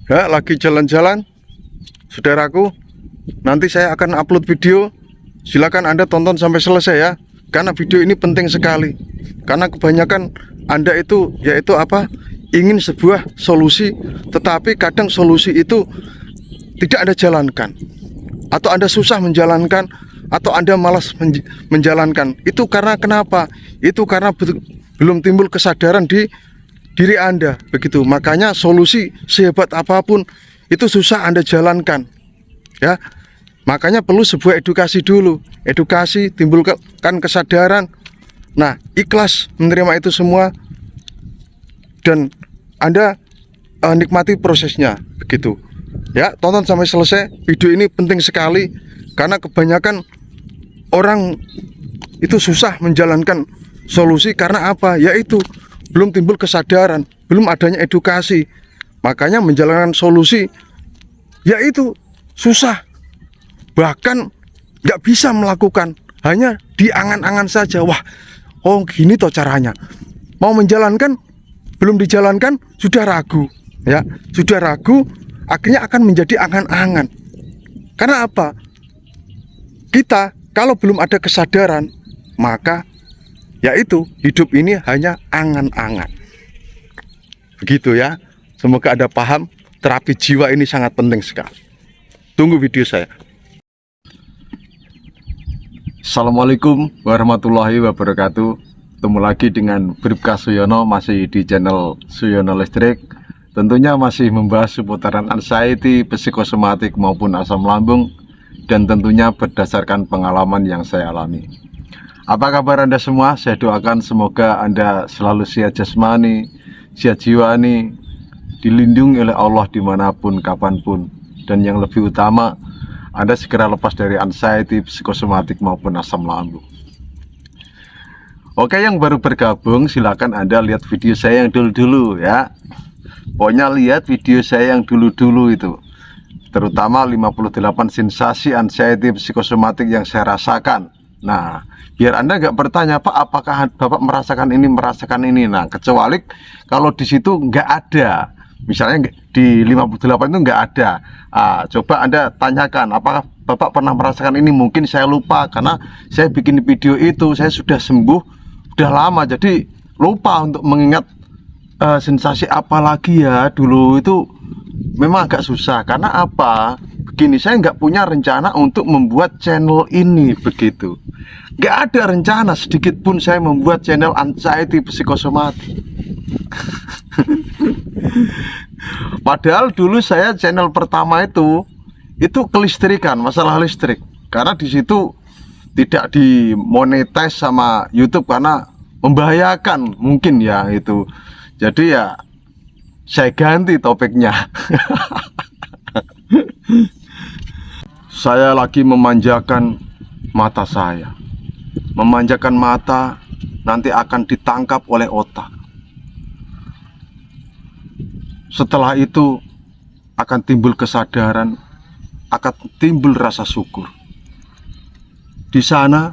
Ya, lagi jalan-jalan, saudaraku. Nanti saya akan upload video. Silakan Anda tonton sampai selesai ya. Karena video ini penting sekali. Karena kebanyakan Anda itu yaitu apa? Ingin sebuah solusi, tetapi kadang solusi itu tidak Anda jalankan. Atau Anda susah menjalankan, atau Anda malas menjalankan. Itu karena kenapa? Itu karena belum timbul kesadaran di diri Anda, begitu. Makanya solusi sehebat apapun itu susah Anda jalankan. Ya. Makanya perlu sebuah edukasi dulu. Edukasi, timbulkan kesadaran. Nah, ikhlas menerima itu semua dan Anda nikmati prosesnya, begitu. Ya, tonton sampai selesai. Video ini penting sekali karena kebanyakan orang itu susah menjalankan solusi karena apa? Yaitu belum timbul kesadaran, belum adanya edukasi. Makanya menjalankan solusi yaitu susah. Bahkan nggak bisa melakukan, hanya diangan-angan saja. Wah, oh gini toh caranya. Mau menjalankan, belum dijalankan, sudah ragu. Ya, sudah ragu, akhirnya akan menjadi angan-angan. Karena apa? Kita kalau belum ada kesadaran, maka yaitu hidup ini hanya angan-angan. Begitu ya. Semoga Anda paham, terapi jiwa ini sangat penting sekali. Tunggu video saya. Assalamualaikum warahmatullahi wabarakatuh. Ketemu lagi dengan Bribka Suyono, masih di channel Suyono Listrik. Tentunya masih membahas seputaran anxiety, psikosomatik maupun asam lambung, dan tentunya berdasarkan pengalaman yang saya alami. Apa kabar Anda semua? Saya doakan semoga Anda selalu sehat jasmani, sehat jiwani, dilindungi oleh Allah dimanapun, kapanpun, dan yang lebih utama, Anda segera lepas dari anxiety, psikosomatik maupun asam lambung. Oke, yang baru bergabung silakan Anda lihat video saya yang dulu-dulu ya. Pokoknya lihat video saya yang dulu-dulu itu. Terutama 58 sensasi anxiety, psikosomatik yang saya rasakan. Nah, biar Anda nggak bertanya, Pak, apakah Bapak merasakan ini? Nah, kecuali kalau di situ nggak ada. Misalnya di 58 itu nggak ada. Coba Anda tanyakan, apakah Bapak pernah merasakan ini? Mungkin saya lupa karena saya bikin video itu, saya sudah sembuh, sudah lama, jadi lupa untuk mengingat sensasi apa lagi ya. Dulu itu memang agak susah. Karena apa? Begini, saya nggak punya rencana untuk membuat channel ini, begitu. Nggak ada rencana sedikit pun saya membuat channel anxiety psikosomatik. Padahal dulu saya channel pertama itu kelistrikan, masalah listrik. Karena di situ tidak dimonetize sama YouTube karena membahayakan mungkin ya itu. Jadi ya saya ganti topiknya. Saya lagi memanjakan mata saya. Memanjakan mata nanti akan ditangkap oleh otak. Setelah itu akan timbul kesadaran, akan timbul rasa syukur. Di sana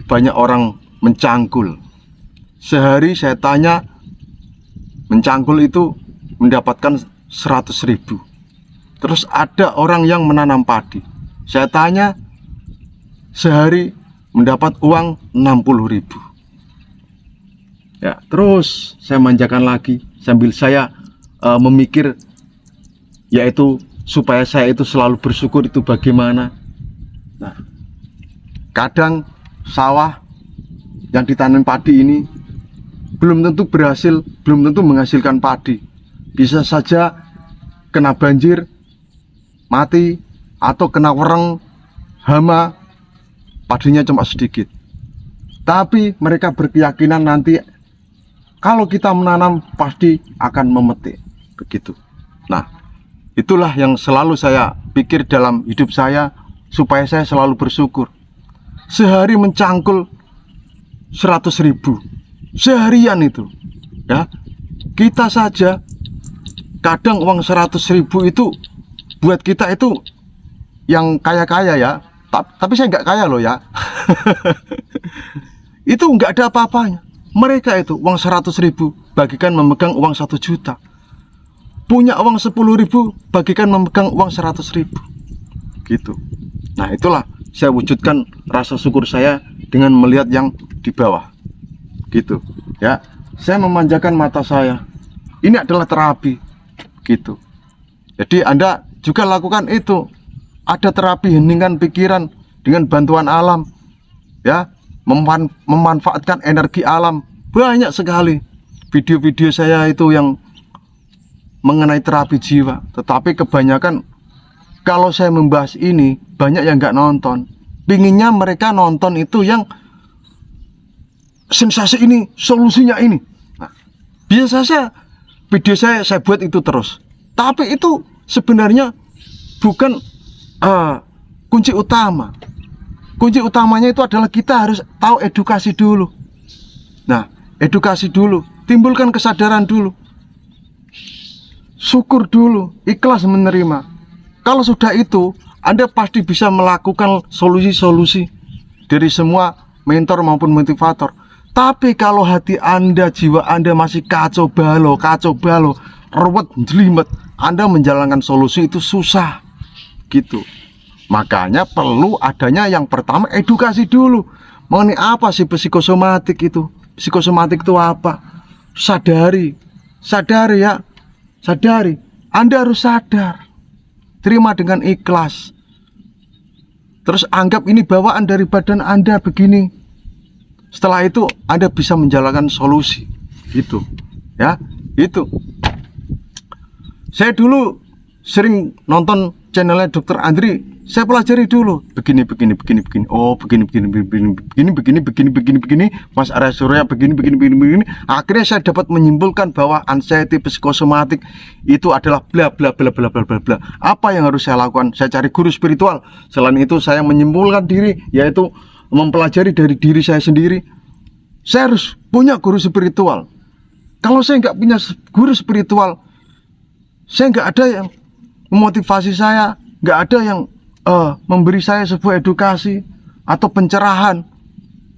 banyak orang mencangkul. Sehari saya tanya, mencangkul itu mendapatkan 100.000. Terus ada orang yang menanam padi. Saya tanya, sehari mendapat uang 60.000. Ya, terus saya manjakan lagi sambil saya memikir, yaitu supaya saya itu selalu bersyukur itu bagaimana. Nah, kadang sawah yang ditanam padi ini belum tentu berhasil, belum tentu menghasilkan padi. Bisa saja kena banjir, mati, atau kena wereng, hama, padinya cuma sedikit. Tapi mereka berkeyakinan nanti kalau kita menanam pasti akan memetik, begitu. Nah, itulah yang selalu saya pikir dalam hidup saya, supaya saya selalu bersyukur. Sehari mencangkul 100.000 seharian itu ya. Kita saja kadang uang 100.000 itu buat kita itu yang kaya-kaya ya, tapi saya nggak kaya loh ya. Itu nggak ada apa-apanya. Mereka itu uang 100.000 bagikan memegang uang 1 juta. punya uang 10.000 bagikan memegang uang 100.000 gitu. Nah itulah saya wujudkan rasa syukur saya dengan melihat yang di bawah gitu ya. Saya memanjakan mata saya, ini adalah terapi gitu. Jadi Anda juga lakukan itu, ada terapi heningkan pikiran dengan bantuan alam ya, memanfaatkan energi alam. Banyak sekali video-video saya itu yang mengenai terapi jiwa, tetapi kebanyakan kalau saya membahas ini banyak yang nggak nonton. Pinginnya mereka nonton itu yang sensasi ini, solusinya ini. Nah, biasa video saya buat itu terus, tapi itu sebenarnya bukan kunci utama. Kunci utamanya itu adalah kita harus tahu edukasi dulu. Nah, edukasi dulu, timbulkan kesadaran dulu, syukur dulu, ikhlas menerima. Kalau sudah itu, Anda pasti bisa melakukan solusi-solusi dari semua mentor maupun motivator. Tapi kalau hati Anda, jiwa Anda masih kacau balau, ruwet, jelimet, Anda menjalankan solusi itu susah gitu. Makanya perlu adanya yang pertama edukasi dulu. Mengenai apa sih psikosomatik itu? Psikosomatik itu apa? Sadari ya, sadari. Anda harus sadar, terima dengan ikhlas. Terus anggap ini bawaan dari badan Anda begini. Setelah itu Anda bisa menjalankan solusi gitu ya. Itu saya dulu sering nonton channelnya Dr. Andri. Saya pelajari dulu begini. Oh, begini. Mas Arya Surya begini. Akhirnya saya dapat menyimpulkan bahwa anxiety psikosomatik itu adalah bla bla bla bla bla bla bla. Apa yang harus saya lakukan? Saya cari guru spiritual. Selain itu saya menyimpulkan diri, yaitu mempelajari dari diri saya sendiri. Saya harus punya guru spiritual. Kalau saya nggak punya guru spiritual, saya nggak ada yang memotivasi saya, nggak ada yang memberi saya sebuah edukasi atau pencerahan.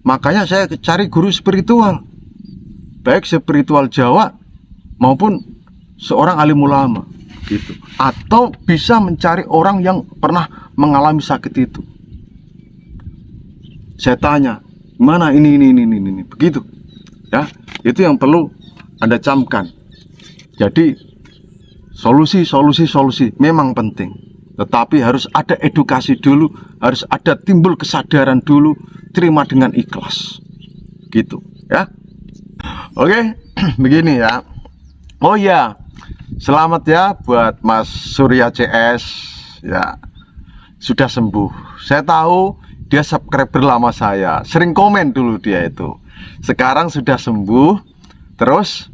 Makanya saya cari guru spiritual, baik spiritual Jawa maupun seorang alim ulama gitu. Atau bisa mencari orang yang pernah mengalami sakit itu. Saya tanya, mana ini begitu ya. Itu yang perlu Anda camkan. Jadi solusi memang penting, tetapi harus ada edukasi dulu, harus ada timbul kesadaran dulu, terima dengan ikhlas gitu ya. Oke, begini ya. Oh ya, selamat ya buat Mas Surya CS ya, sudah sembuh. Saya tahu dia subscriber lama saya, sering komen dulu dia itu. Sekarang sudah sembuh, terus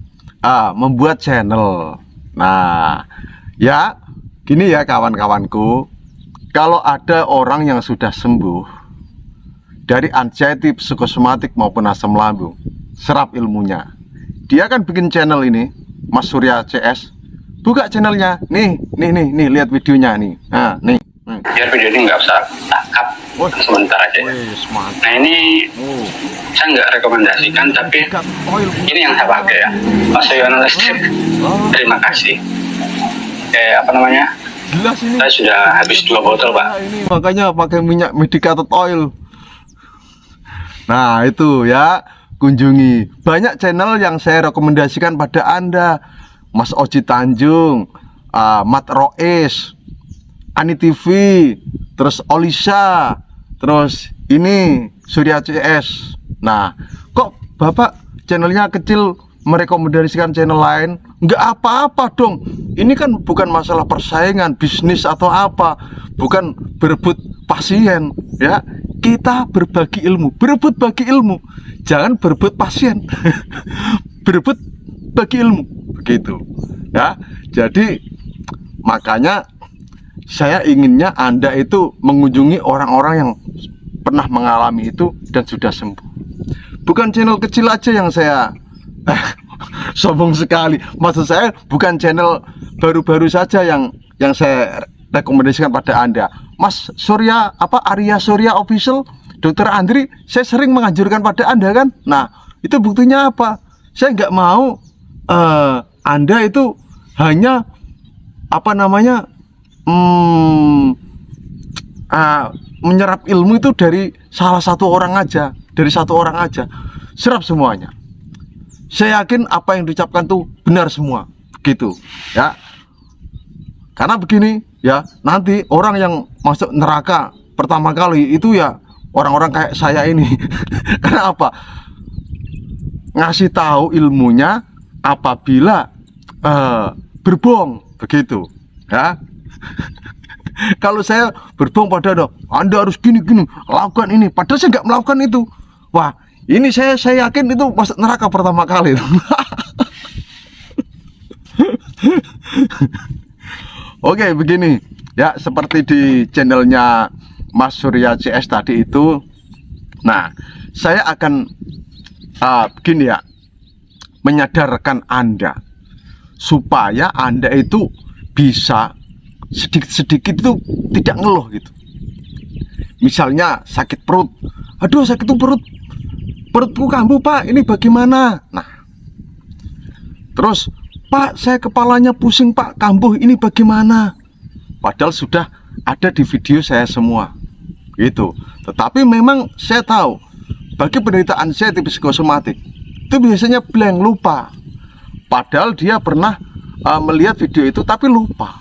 membuat channel. Nah, ya gini ya kawan-kawanku, kalau ada orang yang sudah sembuh dari anxiety psikosomatik maupun asam lambung, serap ilmunya, dia kan bikin channel ini, Mas Surya CS. Buka channelnya, nih, lihat videonya nih. Nah, nih. Biar video ini nggak usah tangkap sebentar aja ya. Nah ini saya nggak rekomendasikan, tapi ini yang saya pakai ya, Mas Yono Listrik. Terima kasih. Apa namanya? Jelas ini. Saya sudah habis 2 botol Pak. Ini makanya pakai minyak medicated oil. Nah itu ya, kunjungi banyak channel yang saya rekomendasikan pada Anda. Mas Oji Tanjung, Mat Rois, Ani TV, terus Olisa, terus ini Surya CS. Nah, kok Bapak channelnya kecil merekomendasikan channel lain? Nggak apa-apa dong. Ini kan bukan masalah persaingan bisnis atau apa, bukan berebut pasien ya. Kita berbagi ilmu, berebut bagi ilmu, jangan berebut pasien. Berebut bagi ilmu, begitu ya. Jadi makanya saya inginnya Anda itu mengunjungi orang-orang yang pernah mengalami itu dan sudah sembuh. Bukan channel kecil aja yang saya sombong sekali. Maksud saya bukan channel baru-baru saja yang saya rekomendasikan pada Anda. Mas Surya, Arya Surya Official, Dr. Andri, saya sering menganjurkan pada Anda kan. Nah, itu buktinya apa? Saya nggak mau Anda itu hanya apa namanya, menyerap ilmu itu dari salah satu orang aja, dari satu orang aja, serap semuanya. Saya yakin apa yang diucapkan tuh benar semua, begitu ya. Karena begini ya, nanti orang yang masuk neraka pertama kali itu ya orang-orang kayak saya ini. Karena apa? Ngasih tahu ilmunya apabila berbohong, begitu ya. Kalau saya berbohong pada Anda harus gini, lakukan ini, padahal saya nggak melakukan itu. Wah, ini saya yakin itu masuk neraka pertama kali. Oke, begini ya, seperti di channelnya Mas Surya CS tadi itu. Nah, saya akan begini ya, menyadarkan Anda supaya Anda itu bisa sedikit-sedikit itu tidak ngeluh gitu. Misalnya sakit perut, aduh sakit perut, perutku kambuh Pak, ini bagaimana? Nah, terus Pak, saya kepalanya pusing Pak, kambuh, ini bagaimana? Padahal sudah ada di video saya semua gitu. Tetapi memang saya tahu bagi penderitaan saya di psikosomatik itu biasanya blank, lupa. Padahal dia pernah melihat video itu tapi lupa.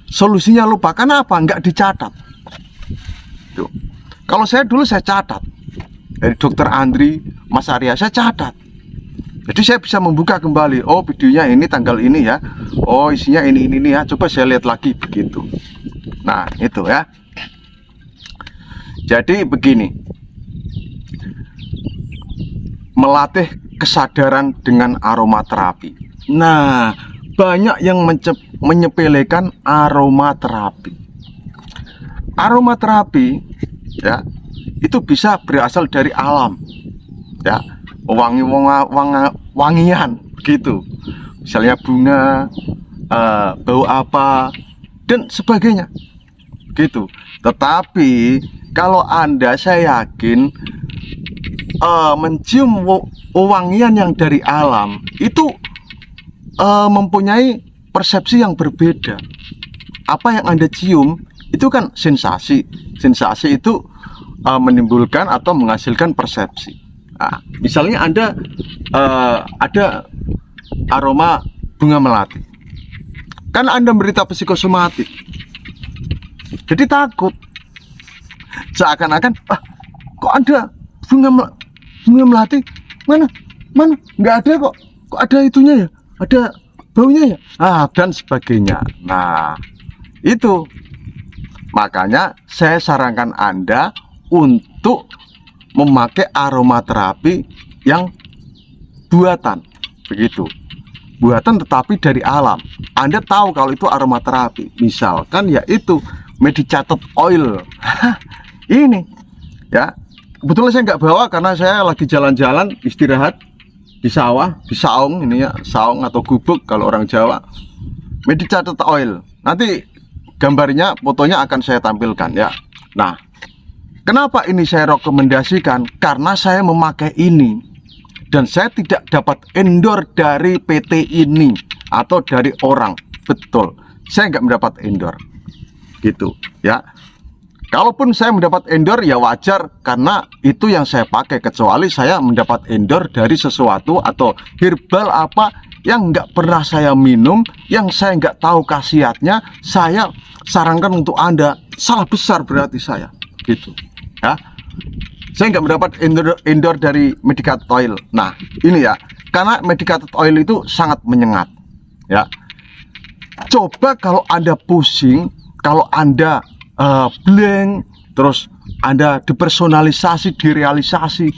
Solusinya lupa, karena apa? Nggak dicatat. Tuh. Kalau saya dulu saya catat, dari Dokter Andri, Mas Arya, saya catat. Jadi saya bisa membuka kembali. Oh, videonya ini tanggal ini ya. Oh, isinya ini ya. Coba saya lihat lagi, begitu. Nah, itu ya. Jadi begini, melatih kesadaran dengan aromaterapi. Nah, banyak yang menyepelekan aromaterapi. Aromaterapi ya, itu bisa berasal dari alam ya, wangian gitu. Misalnya bunga, bau apa dan sebagainya gitu. Tetapi kalau Anda, saya yakin mencium wangian yang dari alam itu mempunyai persepsi yang berbeda. Apa yang Anda cium itu kan sensasi. Sensasi itu menimbulkan atau menghasilkan persepsi. Nah, misalnya Anda ada aroma bunga melati, kan Anda menderita psikosomatik, jadi takut. Seakan-akan kok ada bunga melati, mana nggak ada kok ada itunya ya, ada baunya ya, dan sebagainya. Nah, itu makanya saya sarankan Anda untuk memakai aromaterapi yang buatan, begitu. Buatan tetapi dari alam. Anda tahu kalau itu aromaterapi, misalkan yaitu medicated oil. Ini ya, kebetulan saya nggak bawa karena saya lagi jalan-jalan istirahat di sawah, di saung ini ya, saung atau gubuk kalau orang Jawa. Medicated oil, nanti gambarnya, fotonya akan saya tampilkan ya. Nah, kenapa ini saya rekomendasikan? Karena saya memakai ini dan saya tidak dapat endorse dari PT ini atau dari orang. Betul, saya nggak mendapat endorse gitu ya. Kalaupun saya mendapat endorse ya wajar, karena itu yang saya pakai. Kecuali saya mendapat endorse dari sesuatu atau herbal apa yang nggak pernah saya minum, yang saya nggak tahu khasiatnya, saya sarankan untuk Anda, salah besar berarti saya gitu ya. Saya nggak mendapat endorse dari medicated oil. Nah, ini ya, karena medicated oil itu sangat menyengat ya. Coba kalau Anda pusing, kalau Anda blank, terus Anda depersonalisasi, direalisasi,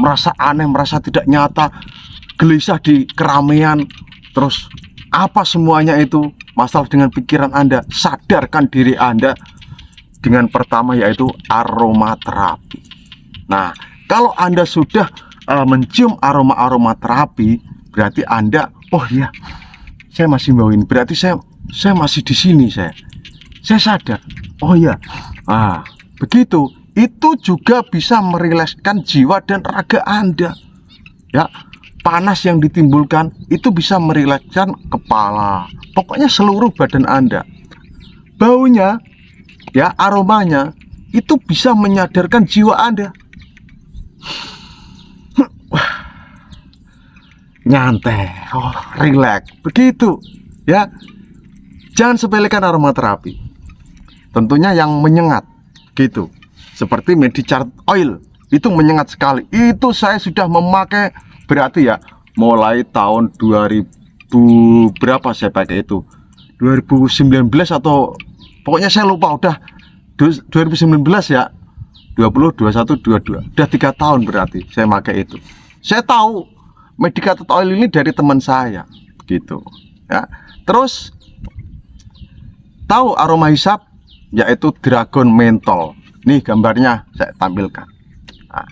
merasa aneh, merasa tidak nyata, gelisah di keramaian, terus apa semuanya itu masalah dengan pikiran Anda, sadarkan diri Anda dengan pertama yaitu aromaterapi. Nah, kalau Anda sudah mencium aromaterapi, berarti Anda, oh iya, saya masih bawain, berarti saya masih di sini, saya sadar. Oh iya, begitu. Itu juga bisa merilekskan jiwa dan raga Anda ya. panas yang ditimbulkan itu bisa merilekskan kepala, pokoknya seluruh badan Anda. Baunya, ya, aromanya itu bisa menyadarkan jiwa Anda. Nyantai, relax, begitu, ya. Jangan sepelekan aromaterapi. Tentunya yang menyengat, gitu. Seperti Medicated Oil, itu menyengat sekali. Itu saya sudah memakai, berarti ya, mulai tahun 2000 berapa saya pakai itu, 2019 atau pokoknya saya lupa, udah 2019 ya, 20, 21, 22, udah 3 tahun berarti saya pakai itu. Saya tahu Medicated Oil ini dari teman saya, gitu ya. Terus tahu aroma hisap, yaitu Dragon Menthol. Nih gambarnya saya tampilkan. Nah,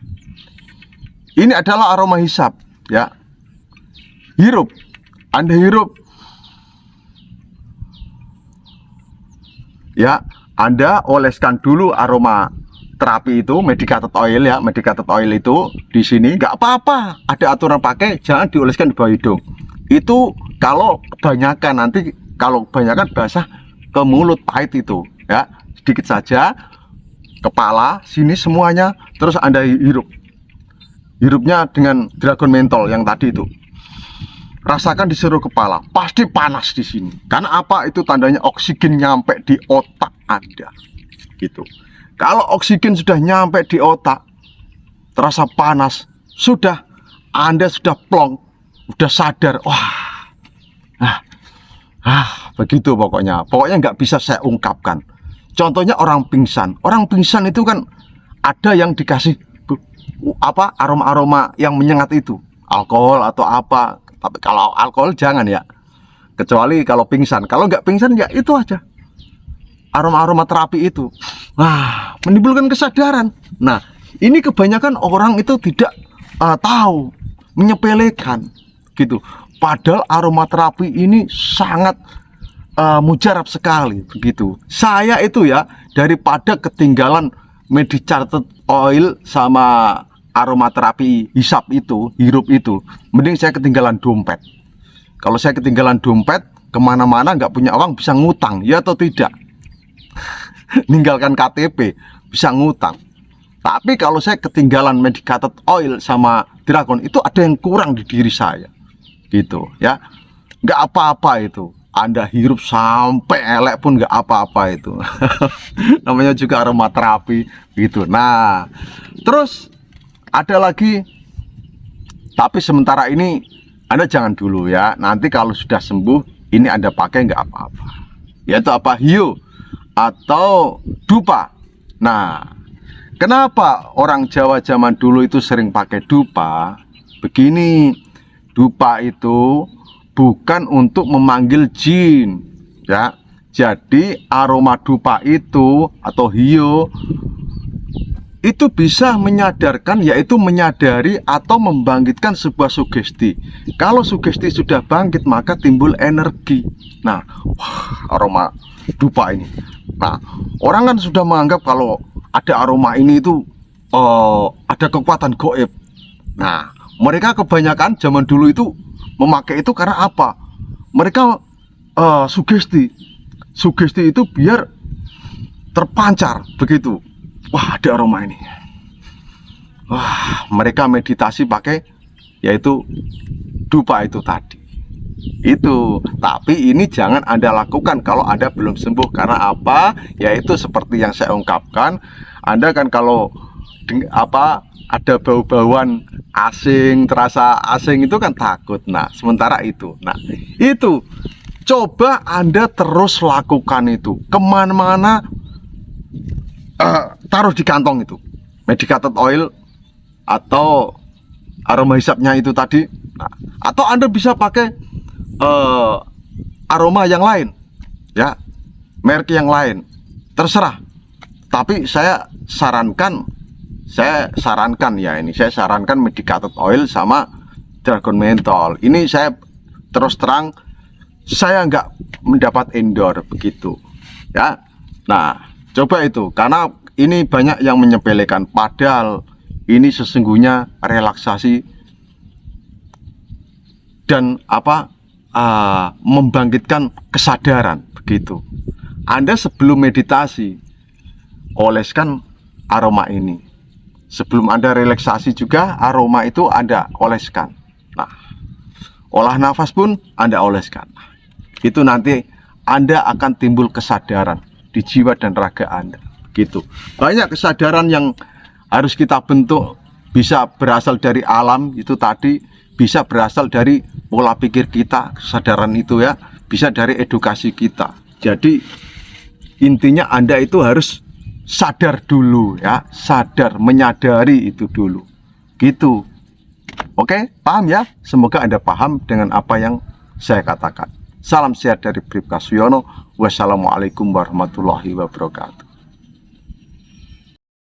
ini adalah aroma hisap, ya. Hirup, Anda hirup, ya. Anda oleskan dulu aroma terapi itu, Medicated Oil ya, Medicated Oil itu di sini nggak apa-apa, ada aturan pakai, jangan dioleskan di bawah hidung. Itu kalau kebanyakan, nanti kalau kebanyakan basah ke mulut, pahit itu ya. Sedikit saja, kepala sini semuanya, terus Anda hirup. Hirupnya dengan Dragon Menthol yang tadi itu. Rasakan di seluruh kepala, pasti panas di sini. Karena apa? Itu tandanya oksigen nyampe di otak Anda. Gitu. Kalau oksigen sudah nyampe di otak, terasa panas, sudah Anda sudah plong, sudah sadar. Wah, begitu pokoknya. Pokoknya nggak bisa saya ungkapkan. Contohnya orang pingsan. Orang pingsan itu kan ada yang dikasih apa, aroma-aroma yang menyengat itu, alkohol atau apa. Tapi kalau alkohol jangan ya, kecuali kalau pingsan. Kalau nggak pingsan ya itu aja, aroma-aroma terapi itu. Wah, menimbulkan kesadaran. Nah, ini kebanyakan orang itu tidak tahu, menyepelekan gitu. Padahal aromaterapi ini sangat mujarab sekali begitu. Saya itu ya, daripada ketinggalan Medicated Oil sama aromaterapi hisap itu, hirup itu, mending saya ketinggalan dompet. Kalau saya ketinggalan dompet, kemana-mana nggak punya uang, bisa ngutang, ya atau tidak? Ninggalkan KTP, bisa ngutang. Tapi kalau saya ketinggalan Medicated Oil sama Dragon, itu ada yang kurang di diri saya, gitu ya. Nggak apa-apa itu, Anda hirup sampai elek pun nggak apa-apa itu. Namanya juga aromaterapi, gitu. Nah, terus ada lagi, tapi sementara ini Anda jangan dulu ya. Nanti kalau sudah sembuh, ini Anda pakai nggak apa-apa. Yaitu apa? Hiyo atau dupa. Nah, kenapa orang Jawa zaman dulu itu sering pakai dupa? Begini, dupa itu bukan untuk memanggil jin ya. Jadi aroma dupa itu atau hiyo itu bisa menyadarkan, yaitu menyadari atau membangkitkan sebuah sugesti. Kalau sugesti sudah bangkit, maka timbul energi. Nah, aroma dupa ini. Nah, orang kan sudah menganggap kalau ada aroma ini itu ada kekuatan gaib. Nah, mereka kebanyakan zaman dulu itu memakai itu karena apa? Mereka sugesti itu biar terpancar begitu. Wah, ada aroma ini. Wah, mereka meditasi pakai yaitu dupa itu tadi. Itu, tapi ini jangan Anda lakukan kalau Anda belum sembuh. Karena apa? Yaitu seperti yang saya ungkapkan, Anda kan kalau ada bau-bauan asing, terasa asing itu kan takut. Nah, sementara itu. Nah, itu coba Anda terus lakukan itu. Kemana-mana taruh di kantong itu Medicated Oil atau aroma hisapnya itu tadi. Nah, atau Anda bisa pakai aroma yang lain ya, merek yang lain, terserah. Tapi saya sarankan ya, ini saya sarankan Medicated Oil sama Dragon Menthol. Ini saya terus terang, saya nggak mendapat endorse begitu ya. Nah, coba itu, karena ini banyak yang menyepelekan, padahal ini sesungguhnya relaksasi dan membangkitkan kesadaran begitu. Anda sebelum meditasi oleskan aroma ini. Sebelum Anda relaksasi juga aroma itu Anda oleskan. Nah, olah nafas pun Anda oleskan. Itu nanti Anda akan timbul kesadaran di jiwa dan raga Anda. Gitu. Banyak kesadaran yang harus kita bentuk, bisa berasal dari alam itu tadi, bisa berasal dari pola pikir kita, kesadaran itu ya, bisa dari edukasi kita. Jadi intinya Anda itu harus sadar dulu ya, sadar, menyadari itu dulu. Gitu. Oke, paham ya? Semoga Anda paham dengan apa yang saya katakan. Salam sehat dari Bribka Suyono. Wassalamualaikum warahmatullahi wabarakatuh.